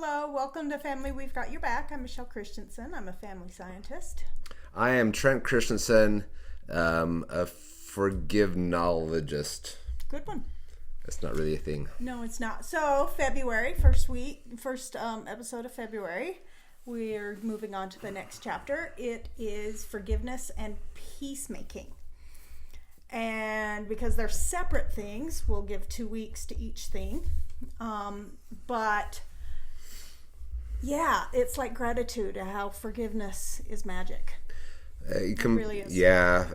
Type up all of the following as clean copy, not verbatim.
Hello, welcome to Family We've Got Your Back. I'm Michelle Christensen. I'm a family scientist. I am Trent Christensen, a forgive-nologist. Good one. That's not really a thing. No, it's not. So, February, first episode of February. We're moving on to the next chapter. It is forgiveness and peacemaking. And because they're separate things, we'll give 2 weeks to each thing. But yeah, it's like gratitude, how forgiveness is magic. It really is. Yeah,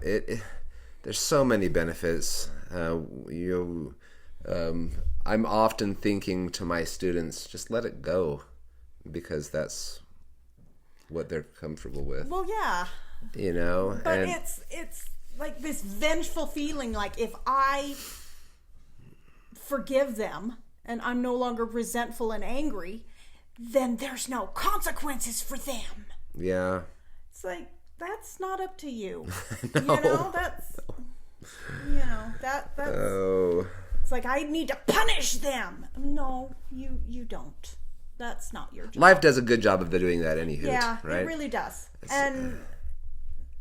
there's so many benefits. I'm often thinking to my students, just let it go, because that's what they're comfortable with. Well, yeah. You know, but it's like this vengeful feeling, like if I forgive them and I'm no longer resentful and angry, then there's no consequences for them. Yeah. It's like, that's not up to you. No. You know, that's, that's, it's like, I need to punish them. No, you don't. That's not your job. Life does a good job of doing that anywho. Yeah, right? It really does. And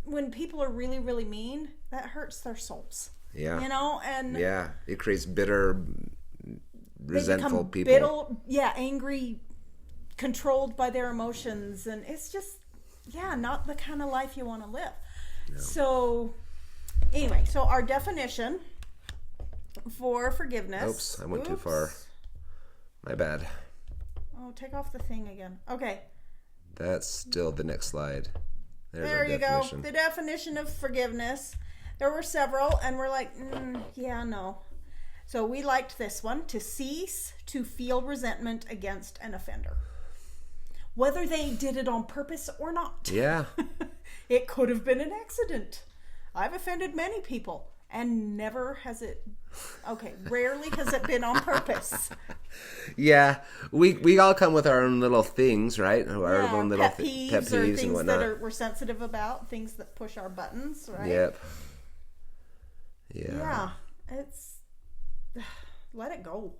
when people are really, really mean, that hurts their souls. Yeah. You know, and yeah, it creates bitter, resentful people. Angry, controlled by their emotions, and it's just, not the kind of life you want to live. No. So, anyway, our definition for forgiveness. Oops, I went too far. My bad. Oh, take off the thing again. Okay. That's still the next slide. There you go. The definition of forgiveness. There were several, and we're like, no. So we liked this one: to cease to feel resentment against an offender, whether they did it on purpose or not. Yeah. It could have been an accident. I've offended many people, and rarely has it been on purpose. Yeah, we all come with our own little things, right? Our own little pet peeves or things and whatnot. that we're sensitive about, things that push our buttons, right? Yep. Yeah. Yeah, it's let it go.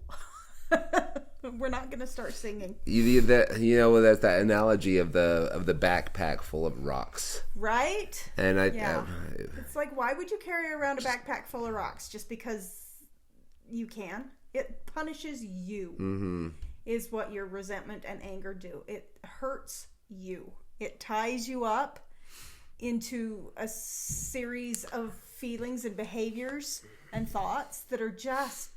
We're not going to start singing. There's that analogy of the backpack full of rocks, right? And it's like, why would you carry around a backpack full of rocks just because you can? It punishes you. Mm-hmm. Is what your resentment and anger do. It hurts you. It ties you up into a series of feelings and behaviors and thoughts that are just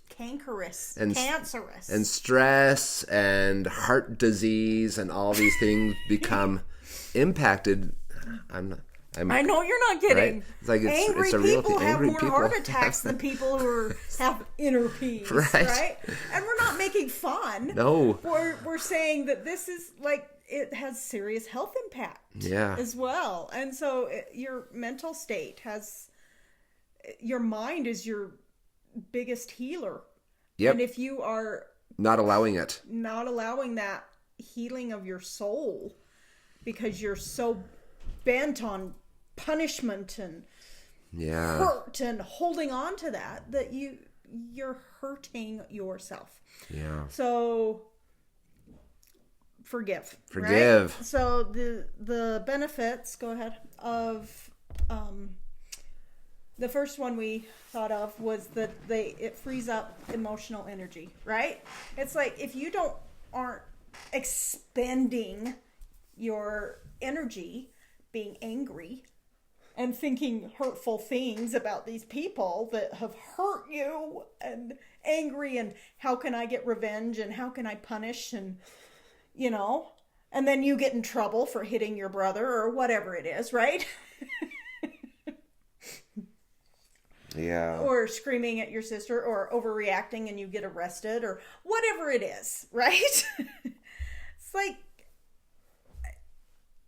cancerous, and stress and heart disease and all these things become impacted. I know you're not kidding. Right? It's like it's a real thing. Angry people have more heart attacks than people who have inner peace, right? And we're not making fun. No, we're saying that this is like, it has serious health impact as well. And so your mental state your mind is your biggest healer. Yep. And if you are not allowing that healing of your soul because you're so bent on punishment and hurt and holding on to that you're hurting yourself. Yeah. So forgive. Right? So the benefits, go ahead, of the first one we thought of was that it frees up emotional energy, right? It's like, if you aren't expending your energy being angry and thinking hurtful things about these people that have hurt you, and angry and how can I get revenge and how can I punish, and and then you get in trouble for hitting your brother or whatever it is, right? Yeah. Or screaming at your sister, or overreacting and you get arrested, or whatever it is, right? It's like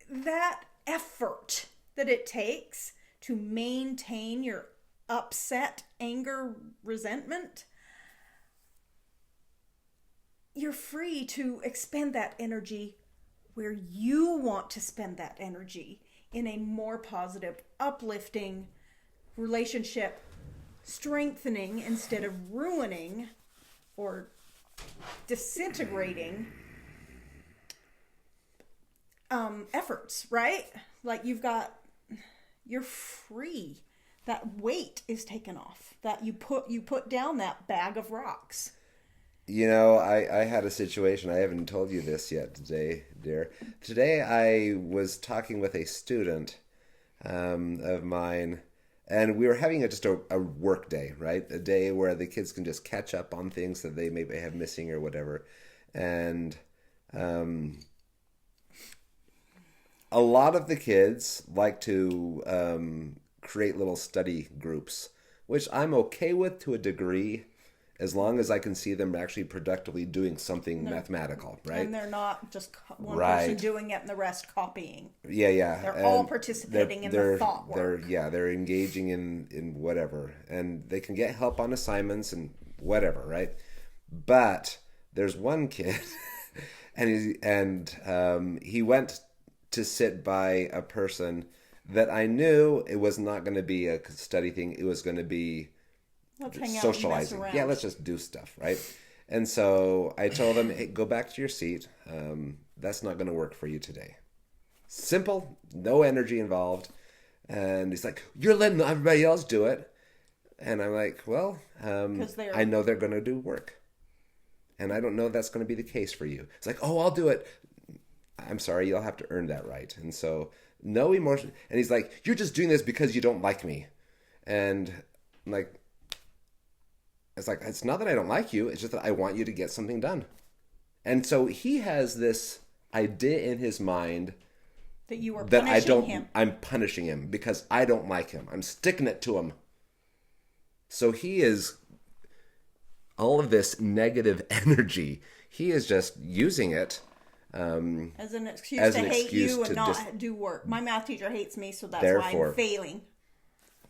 that effort that it takes to maintain your upset, anger, resentment. You're free to expend that energy where you want to spend that energy, in a more positive, uplifting relationship, strengthening instead of ruining or disintegrating efforts, right? Like you're free. That weight is taken off. That you put down that bag of rocks. You know, I had a situation. I haven't told you this yet today, dear. Today I was talking with a student of mine, and we were having just a work day, right? A day where the kids can just catch up on things that they maybe have missing or whatever. And a lot of the kids like to create little study groups, which I'm okay with to a degree, as long as I can see them actually productively doing something mathematical, right? And they're not just one Right. person doing it and the rest copying. Yeah. They're all participating in the thought work. They're engaging in whatever, and they can get help on assignments and whatever, right? But there's one kid, and he went to sit by a person that I knew it was not going to be a study thing. It was going to be Let's hang out socializing. and mess around. Yeah, let's just do stuff, right? And so I told him, hey, go back to your seat. That's not going to work for you today. Simple, no energy involved. And he's like, you're letting everybody else do it. And I'm like, well, I know they're going to do work. And I don't know that's going to be the case for you. It's like, oh, I'll do it. I'm sorry, you'll have to earn that right. And so no emotion. And he's like, you're just doing this because you don't like me. And I'm like, it's not that I don't like you. It's just that I want you to get something done. And so he has this idea in his mind that you were punishing him. I'm punishing him because I don't like him. I'm sticking it to him. So he is all of this negative energy. He is just using it as an excuse to hate you and not do work. My math teacher hates me, so that's why I'm failing.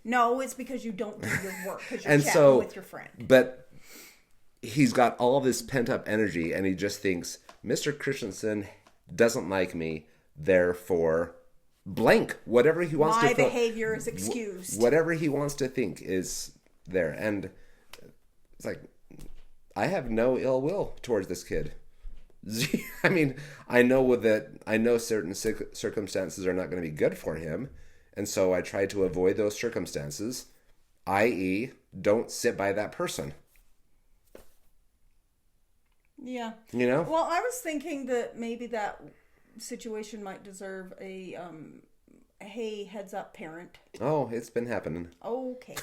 No, it's because you don't do your work, because you're chatting with your friend. But he's got all this pent-up energy, and he just thinks, Mr. Christensen doesn't like me, therefore, blank. Whatever he wants to think. My behavior is excused. Whatever he wants to think is there. And it's like, I have no ill will towards this kid. I mean, I know certain circumstances are not going to be good for him. And so I try to avoid those circumstances, i.e., don't sit by that person. Yeah. You know? Well, I was thinking that maybe that situation might deserve a, hey, heads up, parent. Oh, it's been happening. Okay.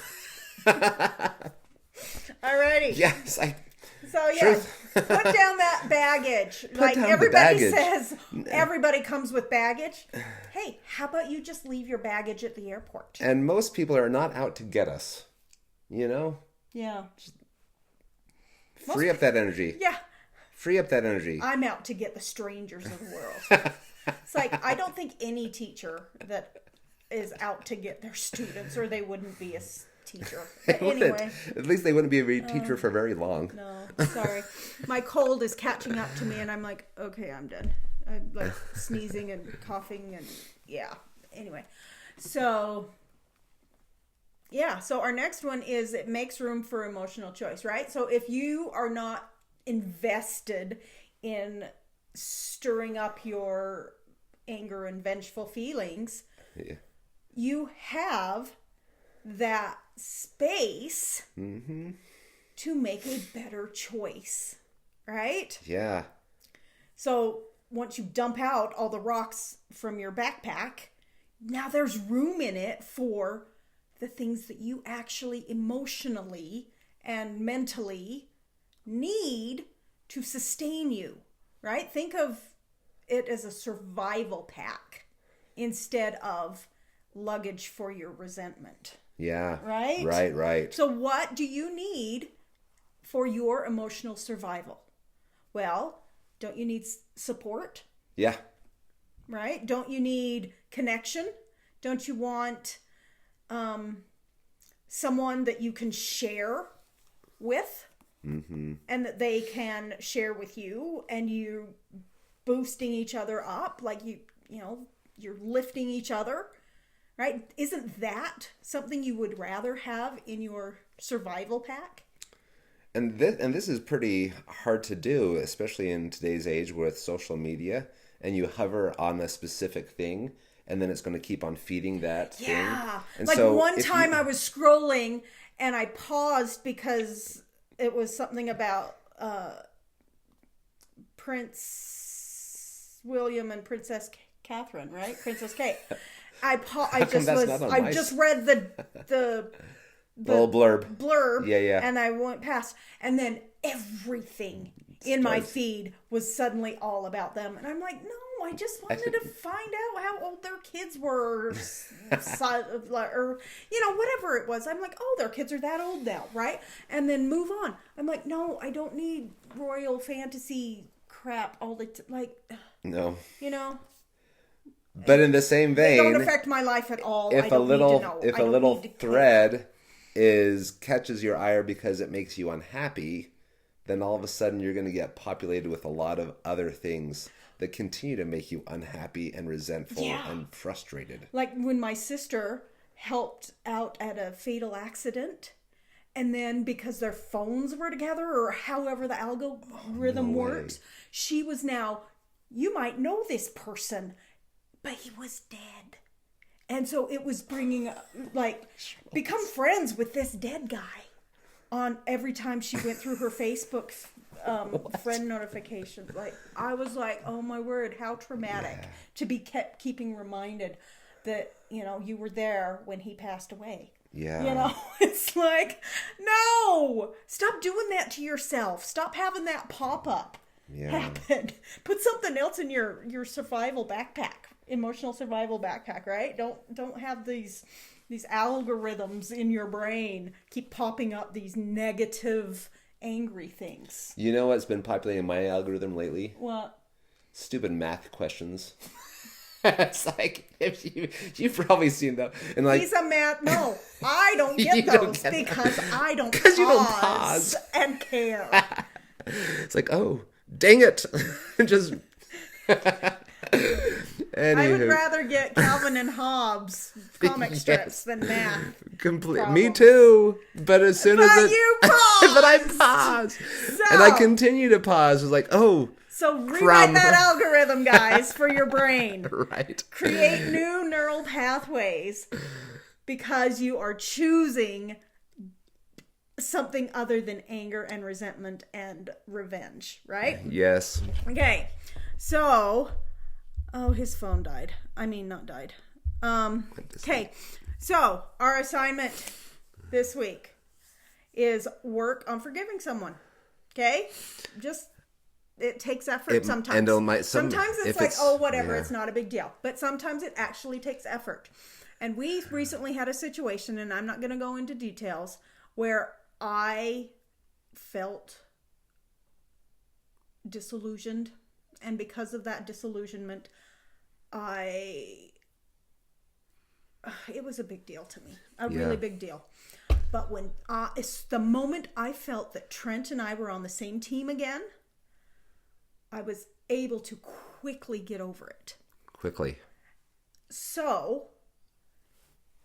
Alrighty. Yes, So yeah, put down that baggage. Like everybody says, everybody comes with baggage. Hey, how about you just leave your baggage at the airport? And most people are not out to get us. You know? Yeah. Free up that energy. Yeah. Free up that energy. I'm out to get the strangers of the world. It's like, I don't think any teacher that is out to get their students, or they wouldn't be a teacher. But anyway. At least they wouldn't be a teacher for very long. No, sorry. My cold is catching up to me, and I'm like, okay, I'm done. I'm like sneezing and coughing, and yeah. Anyway, so yeah. So our next one is it makes room for emotional choice, right? So if you are not invested in stirring up your anger and vengeful feelings, you have that space to make a better choice, right? Yeah. So once you dump out all the rocks from your backpack, now there's room in it for the things that you actually emotionally and mentally need to sustain you, right? Think of it as a survival pack instead of luggage for your resentment. Yeah. Right? Right. So what do you need for your emotional survival? Well, don't you need support? Yeah. Right? Don't you need connection? Don't you want someone that you can share with? And that they can share with you, and you boosting each other up, like you're lifting each other. Right? Isn't that something you would rather have in your survival pack? And this is pretty hard to do, especially in today's age with social media, and you hover on a specific thing, and then it's going to keep on feeding that thing. Yeah. And like so one if time you- I was scrolling and I paused because it was something about Prince William and Princess Catherine, right? Princess Kate. I just read the little blurb. Yeah. And I went past, and then everything in my feed was suddenly all about them, and I'm like, no, I just wanted to find out how old their kids were, or whatever it was. I'm like, oh, their kids are that old now, right? And then move on. I'm like, no, I don't need royal fantasy crap all the No. you know. But in the same They vein, don't affect my life at all. if I a don't little need to know. if I a don't little need to care. thread catches your ire because it makes you unhappy, then all of a sudden you're going to get populated with a lot of other things that continue to make you unhappy and resentful and frustrated. Like when my sister helped out at a fatal accident, and then because their phones were together, or however the algorithm works, she was now, you might know this person, but he was dead. And so it was bringing, become friends with this dead guy on every time she went through her Facebook friend notifications. Like, I was like, oh my word, how traumatic to be keeping reminded that, you were there when he passed away. Yeah. It's like, no, stop doing that to yourself. Stop having that pop up happen. Put something else in your survival backpack. Emotional survival backpack, right? Don't have these algorithms in your brain keep popping up these negative, angry things. You know what's been populating my algorithm lately? What? Stupid math questions. It's like, if you've probably seen them. And like, He's a math. No, I don't get those because I don't pause, you don't pause and care. It's like, oh, dang it. Just... I would rather get Calvin and Hobbes comic strips than math. Me too. But as soon as you paused. but I paused, and I continue to pause. It's like, oh. So rewrite that algorithm, guys, for your brain. Right. Create new neural pathways because you are choosing something other than anger and resentment and revenge, right? Yes. Okay. So, his phone died. I mean, not died. Okay. So, our assignment this week is work on forgiving someone. Okay? It takes effort sometimes. Sometimes it's like, oh, whatever, it's not a big deal. But sometimes it actually takes effort. And we recently had a situation, and I'm not going to go into details, where I felt disillusioned. And because of that disillusionment, it was a big deal to me. A really big deal. But when it's the moment I felt that Trent and I were on the same team again, I was able to quickly get over it. Quickly. So,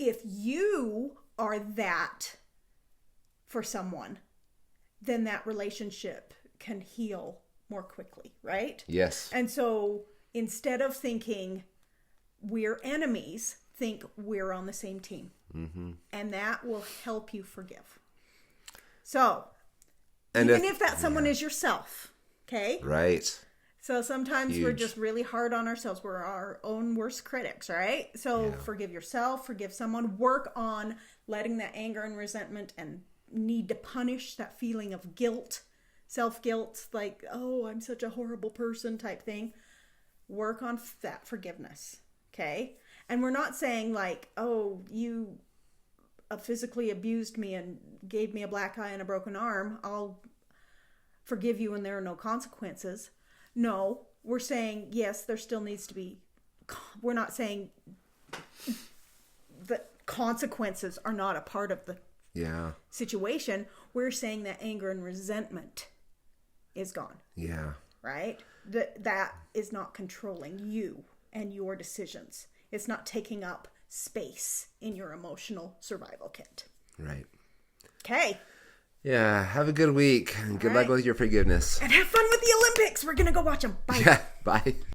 if you are that for someone, then that relationship can heal more quickly, right? Yes. And so, instead of thinking we're enemies, think we're on the same team. Mm-hmm. And that will help you forgive. So, even if that someone is yourself, okay? Right. So sometimes we're just really hard on ourselves. We're our own worst critics, right? So forgive yourself, forgive someone, work on letting that anger and resentment and need to punish, that feeling of guilt, self-guilt, like, oh, I'm such a horrible person type thing. Work on that forgiveness, okay? And we're not saying like, oh, you physically abused me and gave me a black eye and a broken arm. I'll forgive you and there are no consequences. No, we're saying, yes, there still needs to be, we're not saying that consequences are not a part of the situation. We're saying that anger and resentment is gone. Yeah. Right? That is not controlling you and your decisions. It's not taking up space in your emotional survival kit. Right. Okay. Yeah, have a good week. Good luck right. with your forgiveness. And have fun with the Olympics. We're going to go watch them. Bye. Yeah, bye.